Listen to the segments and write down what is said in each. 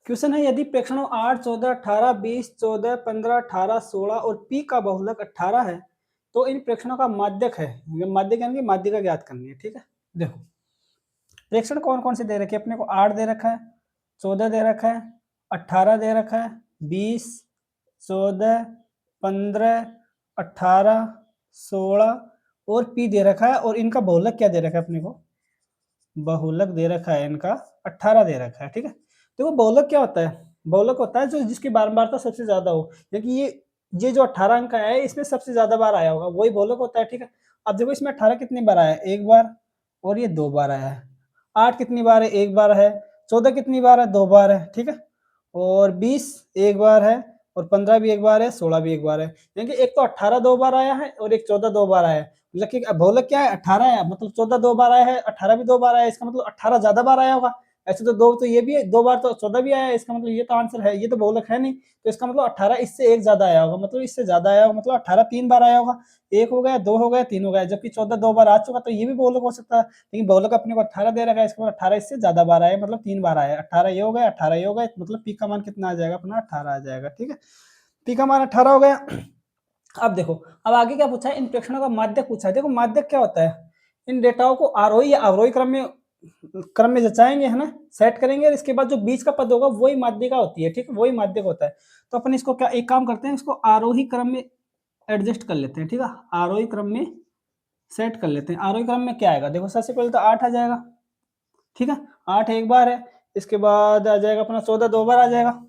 Question है यदि प्रेक्षणों 8, 14, 18, 20, 14, 15, 18, 16 और पी का बहुलक 18 है तो इन प्रेक्षणों का माध्यक है। माध्यक यानी कि माध्यिका ज्ञात करनी है। ठीक है, देखो प्रेक्षण कौन कौन से दे रखे अपने को, 8 दे रखा है, 14 दे रखा है, 18 दे रखा है, 20, 14, 15, 18, 16 और पी दे रखा है। और इनका बहुलक क्या दे रखा है अपने को, बहुलक दे रखा है इनका 18 दे रखा है। ठीक है, देखो बहुलक क्या होता है, बहुलक होता है जो जिसकी बारंबारता सबसे ज्यादा हो, क्योंकि ये जो 18 अंक का है इसमें सबसे ज्यादा बार आया होगा, वही बहुलक होता है। ठीक है, अब देखो इसमें 18 कितनी बार आया है, एक बार, और ये 2 बार आया है। 8 कितनी बार है, एक बार है। 14 कितनी बार है, 2 बार है। ठीक है, और 20 एक बार है, और 15 भी एक बार है, 16 भी एक बार है। यानी कि एक तो 18 2 बार आया है और एक 14 2 बार आया है। मतलब कि बहुलक क्या है, 18 है, मतलब 14 2 बार आया है, 18 भी 2 बार आया है, इसका मतलब 18 ज्यादा बार आया होगा। ऐसे तो दो तो ये भी है, 2 बार तो 14 भी आया है, इसका मतलब ये तो आंसर है, ये तो बहुलक है नहीं, तो इसका मतलब 18 इससे एक ज्यादा आया होगा, मतलब इससे ज्यादा आया होगा, मतलब 18 3 बार आया होगा। एक हो गया, 2 हो गया, 3 हो गया, जबकि 14 2 बार आ चुका, तो ये भी बहुलक हो सकता है। लेकिन बहुलक अपने को 18 दे रखा है, इसका मतलब 18 इससे ज्यादा बार आया, मतलब 3 बार आया। 18 ये हो गया, 18 ये हो गया, मतलब पी का मान कितना आ जाएगा अपना, 18 आ जाएगा। ठीक है, पी का मान 18 हो गया। अब देखो, अब आगे क्या पूछा है, इन प्रेक्षणों का माध्यक पूछा है। देखो माध्यक क्या होता है, इन डेटाओं को आरोही या अवरोही क्रम में जचाएंगे, है ना, सेट करेंगे, और इसके बाद जो बीच का पद होगा वही माध्यिका होती है। ठीक है, वही माध्यक होता है। तो अपन इसको क्या, एक काम करते हैं, इसको आरोही क्रम में एडजस्ट कर लेते हैं। ठीक है, आरोही क्रम में सेट कर लेते हैं। आरोही क्रम में क्या आएगा, देखो सबसे पहले तो 8 आ जाएगा। ठीक है, 8 एक बार है, इसके बाद आ जाएगा अपना 14 2 बार आ जाएगा,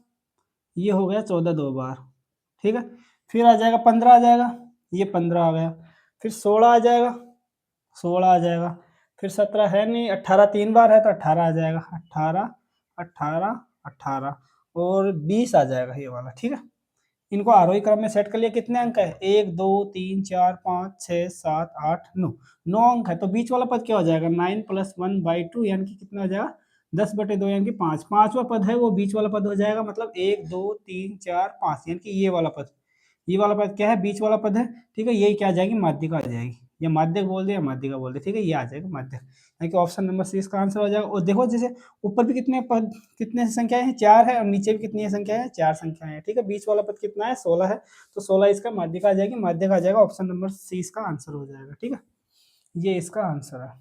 ये हो गया 14 2 बार। ठीक है, फिर आ जाएगा 15 आ जाएगा, ये 15 आ गया, फिर 16 आ जाएगा, 16 आ जाएगा, फिर 17 है नहीं, 18 3 बार है तो 18 आ जाएगा, 18 18 18 और 20 आ जाएगा ये वाला। ठीक है, इनको आरोही क्रम में सेट कर लिया। कितने अंक है, 1 2 3 4 5 6 7 8 9, 9 अंक है। तो बीच वाला पद क्या हो जाएगा, 9 + 1/2 यानी कि कितना हो जाएगा, 10/2 यानी कि 5। पांचवा पद है वो बीच वाला पद हो जाएगा, मतलब 1 2 3 4 5 यानी कि ये वाला पद, ये वाला पद क्या है, बीच वाला पद है। ठीक है, यही क्या आ जाएगी, माध्यिका आ जाएगी, या माध्यक बोल दे या माध्यिका बोल दे। ठीक है, ये आ जाएगा माध्यक, यानी कि ऑप्शन नंबर सी इसका आंसर हो जाएगा। और देखो जैसे ऊपर भी कितने पद, कितने संख्याएं हैं, 4 है, और नीचे भी कितनी संख्या है, 4 संख्याएं हैं। ठीक है, बीच वाला पद कितना है, 16 है, तो 16 इसका माध्यिका आ जाएगी, माध्यक आ जाएगा, ऑप्शन नंबर सी इसका आंसर हो जाएगा। ठीक है, ये इसका आंसर है।